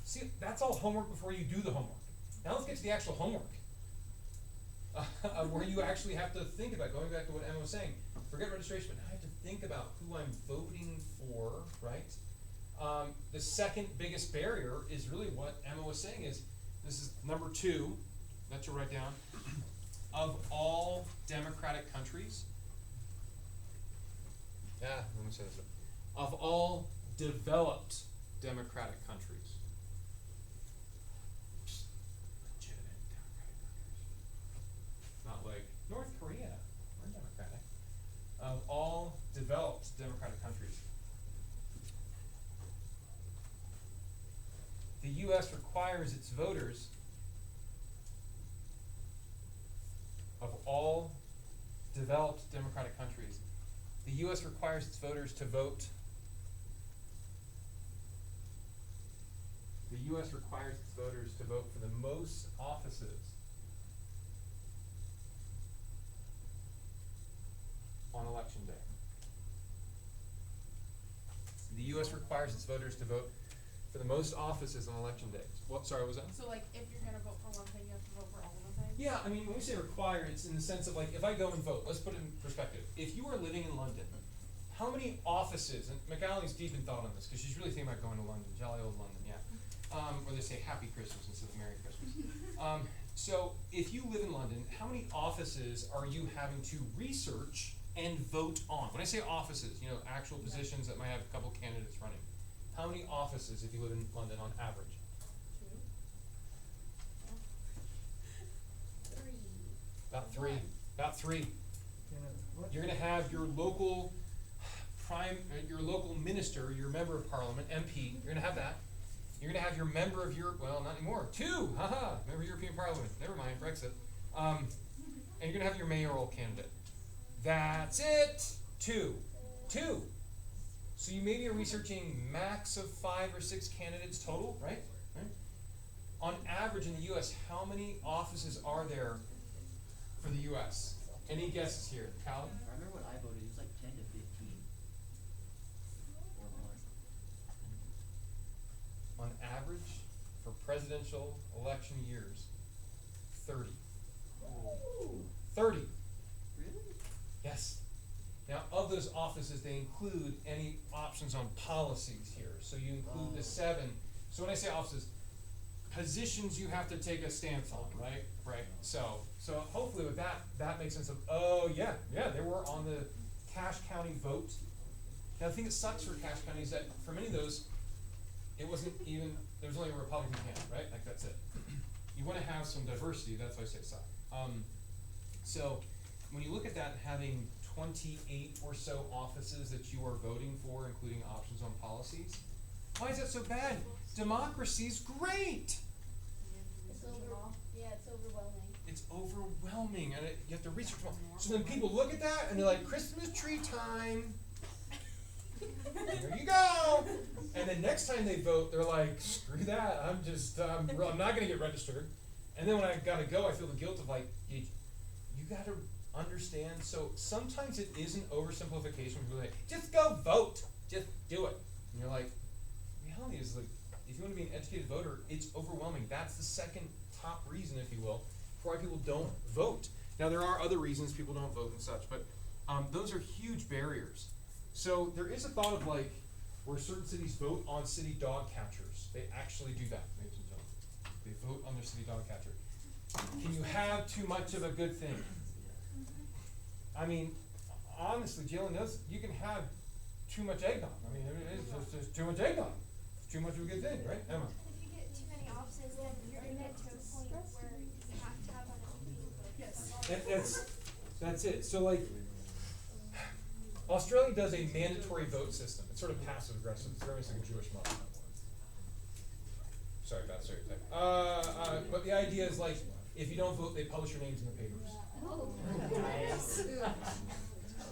See, that's all homework before you do the homework. Now let's get to the actual homework. Where you actually have to think about, going back to what Emma was saying, forget registration, but now I have to think about who I'm voting for, right? The second biggest barrier is really what Emma was saying is, this is number 2, that you'll write down, of all democratic countries, let me say this, of all developed democratic countries. Legitimate democratic countries. Not like North Korea, we're democratic. Of all developed democratic countries. The US requires its voters, of all developed democratic countries, the US requires its voters to vote The US requires its voters to vote for the most offices on election day. The US requires its voters to vote for the most offices on election day. What, sorry, what was that? So like, if you're gonna vote for one thing, you have to vote for all of the things? Yeah, I mean, when we say require, it's in the sense of like, if I go and vote, let's put it in perspective. If you are living in London, how many offices, and McAlli's deep in thought on this, because she's really thinking about going to London, jolly old London, yeah. Or they say Happy Christmas instead of Merry Christmas. So if you live in London, how many offices are you having to research and vote on? When I say offices, you know, actual positions that might have a couple candidates running. How many offices, if you live in London, on average? About three. About three. You're gonna have your local your local minister, your member of parliament, MP, you're gonna have that. You're gonna have your member of Europe, well, not anymore, two, haha, member of European Parliament, never mind, Brexit. And you're gonna have your mayoral candidate. That's it, two. So you maybe are researching max of 5 or 6 candidates total, right? On average in the US, how many offices are there for the US? Any guesses here? Cal? I remember when I voted, it was like 10 to 15 or more. On average, for presidential election years, 30. 30. Really? Yes. Now, of those offices, they include any options on policies here. So you include the 7. So when I say offices, positions you have to take a stance on, right? Right. So hopefully with that makes sense of, oh yeah, they were on the Cache County vote. Now the thing that sucks for Cache County is that for many of those, it wasn't even, there was only a Republican candidate, right? Like that's it. You want to have some diversity, that's why I say suck. So when you look at that, having 28 or so offices that you are voting for, including options on policies, why is that so bad? Democracy's great. It's overwhelming. It's overwhelming, and you have to research more. So then people look at that and they're like, Christmas tree time. There you go. And then next time they vote, they're like, screw that. I'm not gonna get registered. And then when I gotta go, I feel the guilt of like, you gotta understand. So sometimes it is an oversimplification. People are like, just go vote. Just do it. And you're like, reality is like, if you want to be an educated voter, it's overwhelming. That's the second top reason, if you will, for why people don't vote. Now, there are other reasons people don't vote and such, but those are huge barriers. So there is a thought of like, where certain cities vote on city dog catchers. They actually do that, ladies and gentlemen. They vote on their city dog catcher. Can you have too much of a good thing? I mean, honestly, Jalen knows you can have too much eggnog. I mean, it's just too much eggnog. It's too much of a good thing, right, Emma? If you get too many offices, then you're gonna get to a point where you have to have other people vote. Yes. That's it. So like, Australia does a mandatory vote system. It's sort of passive aggressive. It's very much like a Jewish model. Sorry, bad stereotype. But the idea is like, if you don't vote, they publish your names in the papers.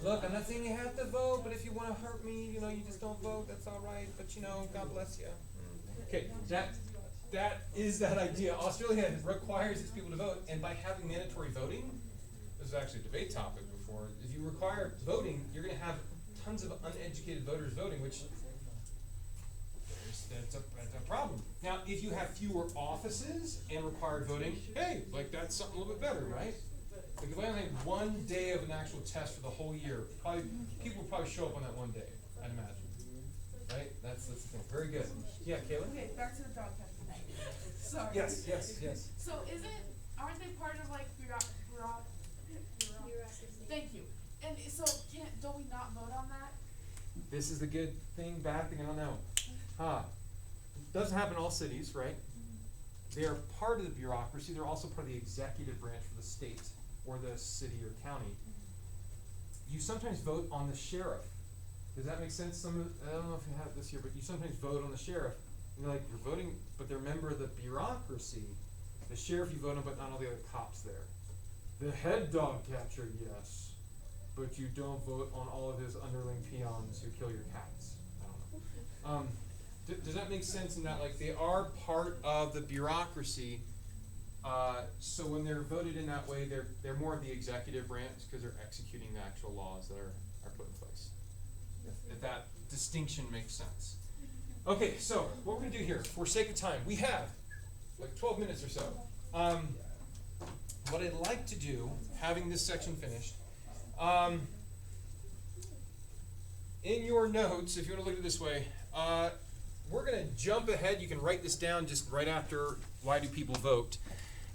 Look, I'm not saying you have to vote, but if you want to hurt me, you just don't vote. That's all right. But God bless you. Okay, that is that idea. Australia requires its people to vote, and by having mandatory voting, this is actually a debate topic before. If you require voting, you're going to have tons of uneducated voters voting, which that's a problem. Now, if you have fewer offices and required voting, hey, like that's something a little bit better, right? Like if I only had one day of an actual test for the whole year, people would probably show up on that one day, I'd imagine. Right? That's the thing. Very good. Yeah, Kayla? Okay, back to the dog catching thing. Sorry. Yes. So aren't they part of like Bureaucracy. Thank you. And so don't we not vote on that? This is the good thing, bad thing, I don't know. Doesn't happen in all cities, right? They are part of the bureaucracy. They're also part of the executive branch for the state or the city or county. You sometimes vote on the sheriff. Does that make sense? I don't know if you have this here, but you sometimes vote on the sheriff. And you're like, you're voting, but they're a member of the bureaucracy. The sheriff you vote on, but not all the other cops there. The head dog catcher, yes. But you don't vote on all of his underling peons who kill your cats. I don't know. Does that make sense in that, like, they are part of the bureaucracy, so when they're voted in that way, they're more of the executive branch, because they're executing the actual laws that are put in place. If that distinction makes sense. Okay, so, what we're gonna do here, for sake of time, we have like 12 minutes or so. What I'd like to do, having this section finished, in your notes, if you want to look at it this way, we're going to jump ahead. You can write this down just right after why do people vote.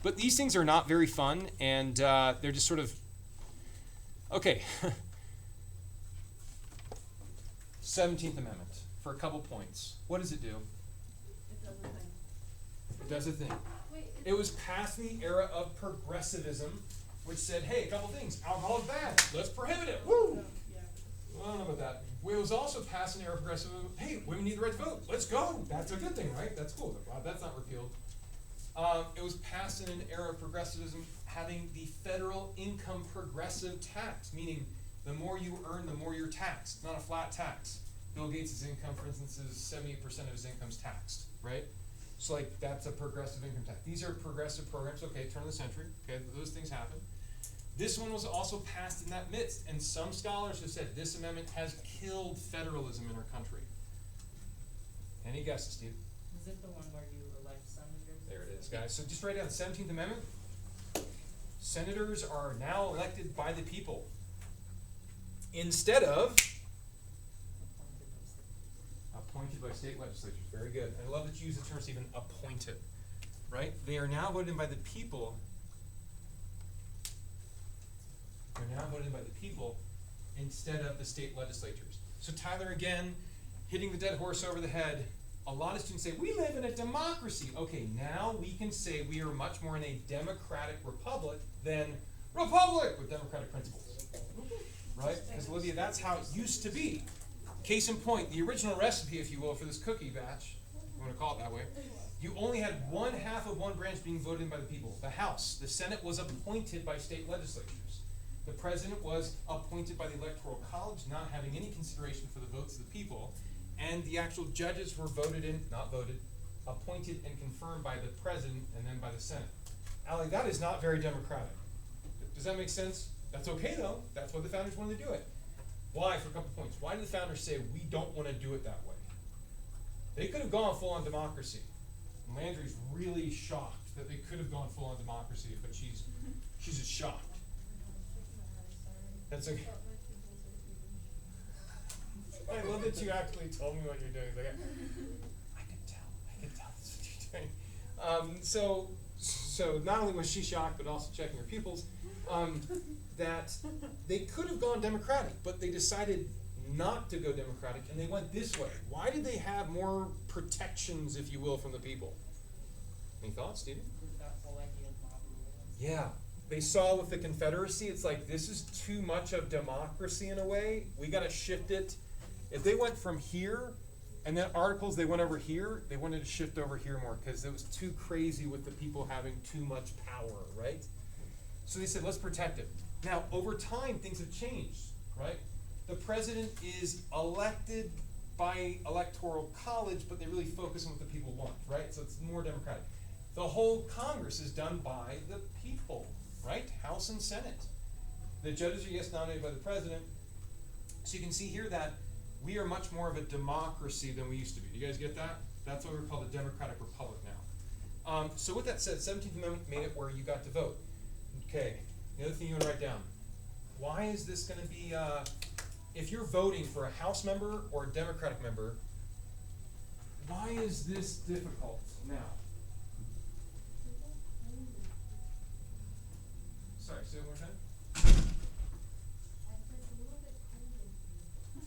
But these things are not very fun, and they're just sort of, okay. 17th Amendment, for a couple points. What does it do? It does a thing. It does a thing. Wait, It was past the era of progressivism, which said, hey, a couple things. Alcohol is bad. Let's prohibit it. Woo! Yeah. Well, I don't know about that. It was also past an era of progressivism. Hey, women need the right to vote. Let's go. That's a good thing, right? That's cool. That's not repealed. It was past in an era of progressivism having the federal income progressive tax, meaning the more you earn, the more you're taxed. It's not a flat tax. Bill Gates' income, for instance, is 78% of his income's taxed, right? So, like, that's a progressive income tax. These are progressive programs. Okay, turn of the century. Okay, those things happen. This one was also passed in that midst, and some scholars have said this amendment has killed federalism in our country. Any guesses, Steve? Is it the one where you elect senators? There it is, guys. So just write down 17th Amendment. Senators are now elected by the people instead of appointed by state legislatures. Very good. I love that you use the term, Stephen, appointed. Right? They are now voted in by the people. They're now voted in by the people instead of the state legislatures. So Tyler, again, hitting the dead horse over the head. A lot of students say, we live in a democracy. Okay, now we can say we are much more in a democratic republic than republic with democratic principles. Right? Because Olivia, that's how it used to be. Case in point, the original recipe, if you will, for this cookie batch, if you want to call it that way, you only had one half of one branch being voted in by the people, the House. The Senate was appointed by state legislatures. The President was appointed by the Electoral College, not having any consideration for the votes of the people. And the actual judges were voted in, not voted, appointed and confirmed by the President and then by the Senate. Allie, that is not very democratic. Does that make sense? That's okay though. That's why the founders wanted to do it. Why? For a couple points. Why did the founders say we don't want to do it that way? They could have gone full on democracy. And Landry's really shocked that they could have gone full on democracy, but she's just shocked. That's okay. I love that you actually told me what you're doing. Like, I can tell that's what you're doing. So not only was she shocked, but also checking her pupils, that they could have gone Democratic, but they decided not to go Democratic, and they went this way. Why did they have more protections, if you will, from the people? Any thoughts, Stephen? That whole idea of mob rule. Yeah. They saw with the Confederacy, it's like, this is too much of democracy in a way. We got to shift it. If they went from here, and then articles, they went over here, they wanted to shift over here more because it was too crazy with the people having too much power, right? So they said, let's protect it. Now, over time, things have changed, right? The president is elected by electoral college, but they really focus on what the people want, right? So it's more democratic. The whole Congress is done by the people, right? House and Senate. The judges are, yes, nominated by the president. So you can see here that we are much more of a democracy than we used to be. Do you guys get that? That's why we're called a democratic republic now. So with that said, 17th Amendment made it where you got to vote. Okay, the other thing you want to write down. Why is this going to be, if you're voting for a House member or a Democratic member, why is this difficult now? Sorry, say it one more time.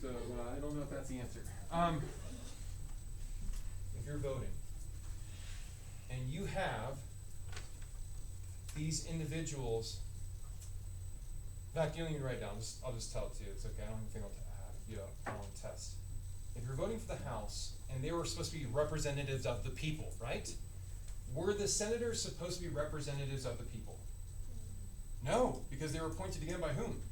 So I don't know if that's the answer. If you're voting and you have these individuals, in fact, you don't even write it down. I'll just tell it to you. It's okay. I don't even think I'll test. If you're voting for the House and they were supposed to be representatives of the people, right? Were the senators supposed to be representatives of the people? No, because they were appointed again by whom?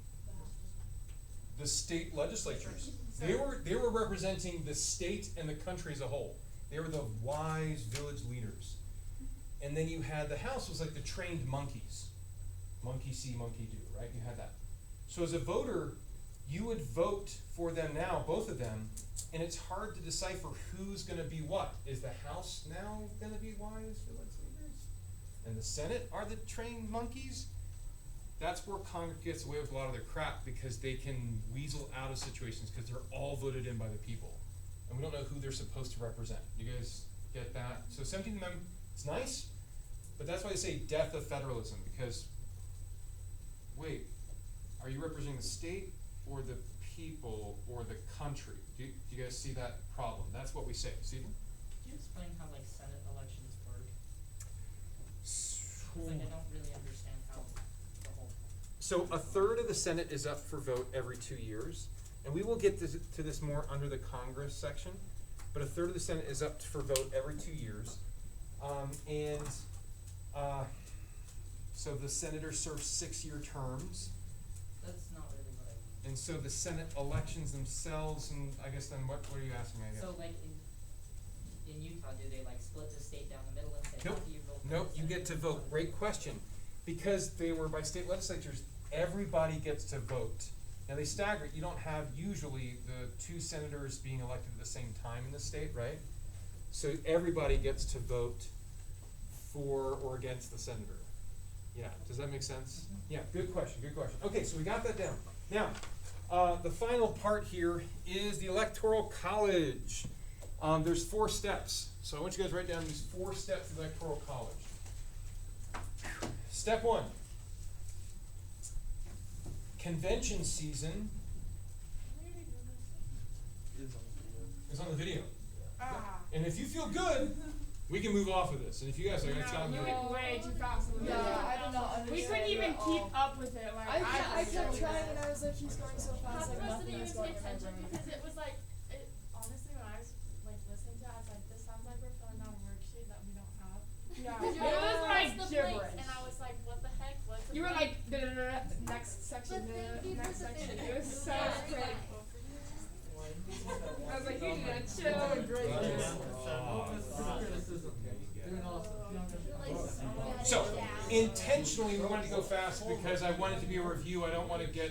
the state legislatures. They were representing the state and the country as a whole. They were the wise village leaders. And then you had the House was like the trained monkeys. Monkey see, monkey do, right? You had that. So as a voter, you would vote for them now, both of them, and it's hard to decipher who's gonna be what. Is the House now gonna be wise village leaders? And the Senate are the trained monkeys? That's where Congress gets away with a lot of their crap because they can weasel out of situations because they're all voted in by the people. And we don't know who they're supposed to represent. You guys get that? So 17th Amendment, it's nice, but that's why they say death of federalism, because, wait, are you representing the state or the people or the country? Do you guys see that problem? That's what we say. Stephen? Could you explain how like Senate elections work? 'Cause, like I don't really understand how the whole. So a third of the Senate is up for vote every 2 years, and we will get to this more under the Congress section, but a third of the Senate is up for vote every 2 years. So the senators serve 6-year terms, That's not really what I mean. and so the Senate elections themselves, and I guess then what are you asking, I guess? So like in Utah, do they like split the state down the middle and say, how Nope. do you vote for Nope, the you get to Senate? vote. Great question. Because they were by state legislatures, everybody gets to vote. Now they stagger it. You don't have usually the 2 senators being elected at the same time in the state, right? So everybody gets to vote for or against the senator. Yeah, does that make sense? Yeah, good question, good question. Okay, so we got that down. Now, the final part here is the Electoral College. There's 4 steps. So I want you guys to write down these 4 steps of the Electoral College. Step 1. Convention season is on the video. Ah. And if you feel good, we can move off of this. And if you guys are, it's on You video. went way too fast with it. Yeah, I did not understand. We couldn't even it at keep all. up with it. Like I kept just- trying and I was like, he's going so Half fast, like of us nothing didn't was even pay going in my attention brain. because it was like, it, honestly, when I was like listening to it, I was like, this sounds like we're filling out a worksheet that we don't have. Yeah. Because It you're was like, like "What's the gibberish. blank?" And I was like, what the heck, what's the You were blank? like next section, But thank you next for the section. feedback. It was so Yeah. quick. I was like, you need to chill. Doing great. Criticism. Doing awesome. So, intentionally, we wanted to go fast because I want it to be a review. I don't want to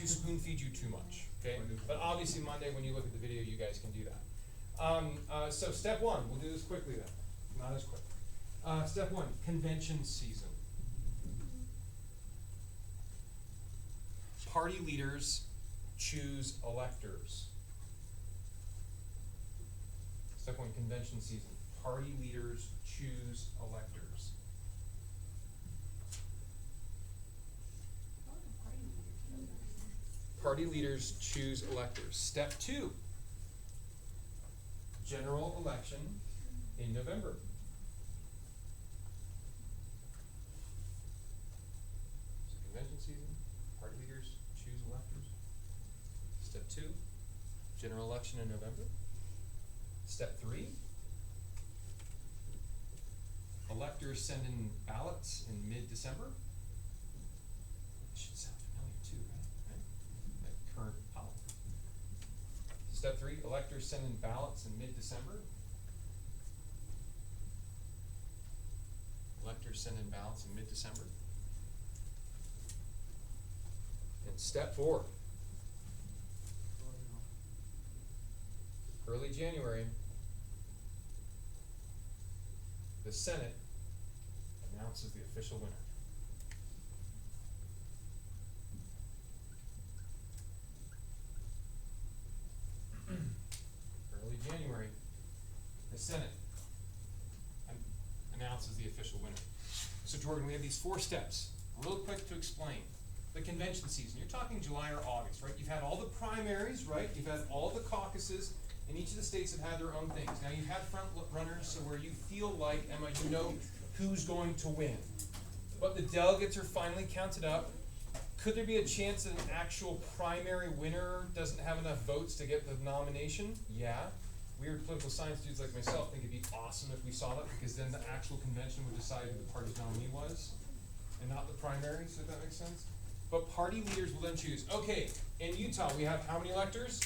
spoon feed you too much, okay? But obviously Monday, when you look at the video, you guys can do that. So step 1, we'll do this quickly then, not as quick. Step 1, convention season. Party leaders choose electors. Step 1, convention season. Party leaders choose electors. Party leaders choose electors. Step 2, general election in November. So convention season, party leaders choose electors. Step 2, general election in November. Step 3, electors send in ballots in mid-December. Should sound familiar too, right? That current policy. Step 3, electors send in ballots in mid-December. Electors send in ballots in mid-December. And step 4, early January, the Senate announces the official winner. Early January, the Senate announces the official winner. So Jordan, we have these 4 steps. Real quick to explain. The convention season, you're talking July or August, right? You've had all the primaries, right? You've had all the caucuses, and each of the states have had their own things. Now you've had front runners, so where you feel like, Emma, you know who's going to win. But the delegates are finally counted up. Could there be a chance that an actual primary winner doesn't have enough votes to get the nomination? Yeah. Weird political science dudes like myself think it'd be awesome if we saw that, because then the actual convention would decide who the party's nominee was, and not the primaries, if that makes sense. but party leaders will then choose. Okay, in Utah, we have how many electors?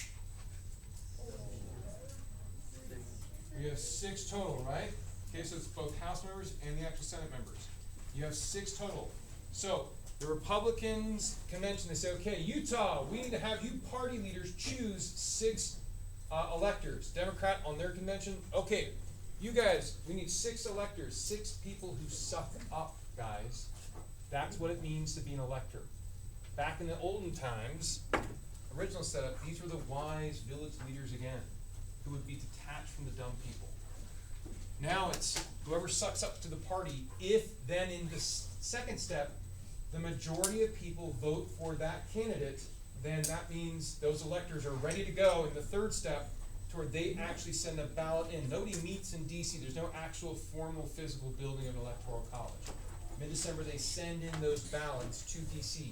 We have 6 total, right? Okay, so it's both House members and the actual Senate members. You have 6 total. So the Republicans convention, they say, okay, Utah, we need to have you party leaders choose 6 electors. Democrat on their convention, okay, you guys, we need 6 electors, 6 people who suck up, guys. That's what it means to be an elector. Back in the olden times, original setup, these were the wise village leaders again, who would be detached from the dumb people. Now it's whoever sucks up to the party, if then in the second step, the majority of people vote for that candidate, then that means those electors are ready to go in the third step toward they actually send a ballot in. Nobody meets in DC. There's no actual formal physical building of an electoral college. Mid-December, they send in those ballots to DC.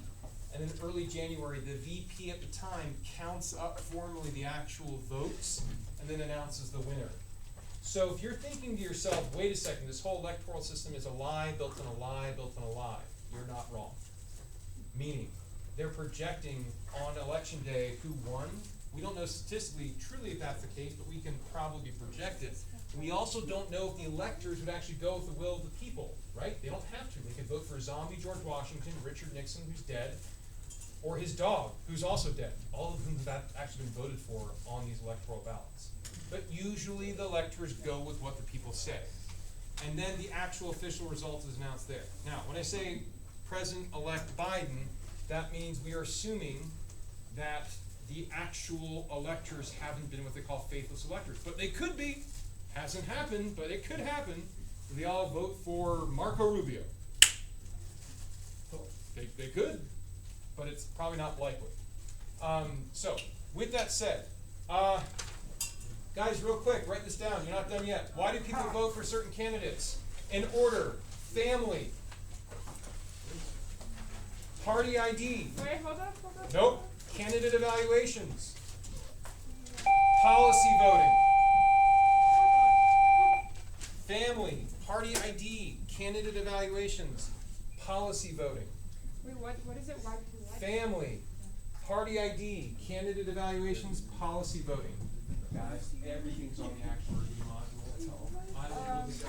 And then early January, the VP at the time counts up formally the actual votes and then announces the winner. So if you're thinking to yourself, wait a second, this whole electoral system is a lie, built on a lie, built on a lie, you're not wrong. Meaning, they're projecting on election day who won. We don't know statistically truly if that's the case, but we can probably project it. We also don't know if the electors would actually go with the will of the people, right? They don't have to. They could vote for zombie George Washington, Richard Nixon, who's dead, or his dog, who's also dead. All of whom have actually been voted for on these electoral ballots. But usually the electors go with what the people say. And then the actual official result is announced there. Now, when I say President-elect Biden, that means we are assuming that the actual electors haven't been what they call faithless electors. But they could be. Hasn't happened, but it could happen. They all vote for Marco Rubio. They could, but it's probably not likely. So, with that said, guys, real quick, write this down. You're not done yet. Why do people vote for certain candidates? In order: family, party ID. Wait, hold up. Nope. Candidate evaluations, policy voting, family, party ID, candidate evaluations, policy voting. Wait, what is it? Why do you like it? Family, party ID, candidate evaluations, policy voting. Guys, everything's on the actual review module. That's all. I don't really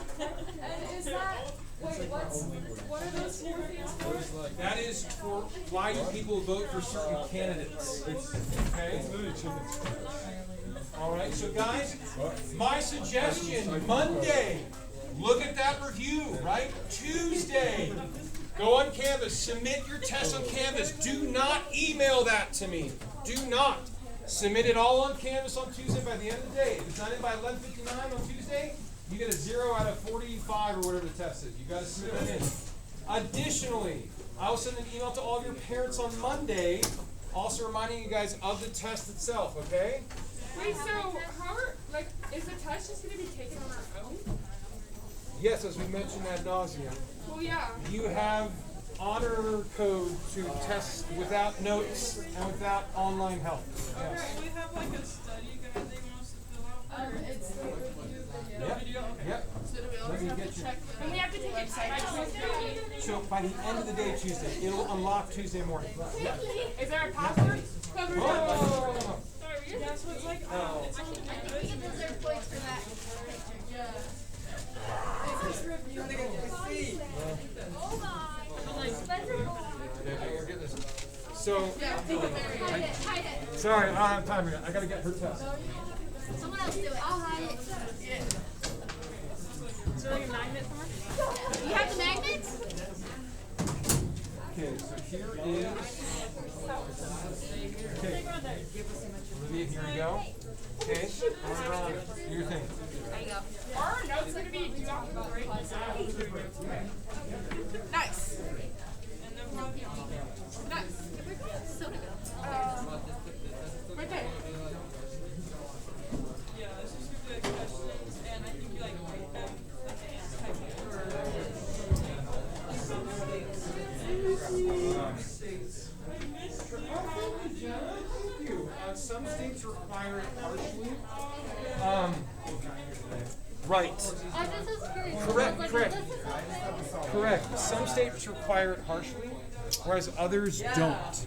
And is that, wait, what are those 4 things for? That is for why do people vote for certain candidates. Okay? Alright, so guys, my suggestion, Monday, look at that review, right? Tuesday, go on Canvas, submit your test on Canvas. Do not email that to me. Do not. Submit it all on Canvas on Tuesday by the end of the day. If it's not in by 11:59 on Tuesday, you get a 0 out of 45 or whatever the test is. You got to submit that in. Additionally, I will send an email to all of your parents on Monday, also reminding you guys of the test itself, okay? Wait, so how are, is the test just going to be taken on our own? Yes, as we mentioned ad nauseum. Well, yeah. You have honor code to test without notes and without online help. Yes. We have a study guide they want us to fill out. It's the review video. Yep. Yep. So do we Let always me have get to you. check And we have to take it by Tuesday. So by the end of the day Tuesday, it'll unlock Tuesday morning. Yeah. Is there a password? Oh. Sorry, that's what's like. Oh. I think you deserve points for that. Oh my. Spencer. Okay, we're getting this. So, Hide it. sorry, I don't have time here. I gotta get her test. Someone else do it. I'll hide it. Is there a magnet somewhere? You have the magnets? Okay, so here is. Okay. Olivia, here we go. Okay, Ron, do your thing. There you go. Are our notes going to be, do you have to write this out? Nice. Nice. So to go. Right there. Yeah, let's just do questions, and I think you write them Thank you. Some states require it partially. Right. Oh, this is great. Correct, Like, correct. this is so great. Correct. Some states require it partially. whereas others Yeah. don't.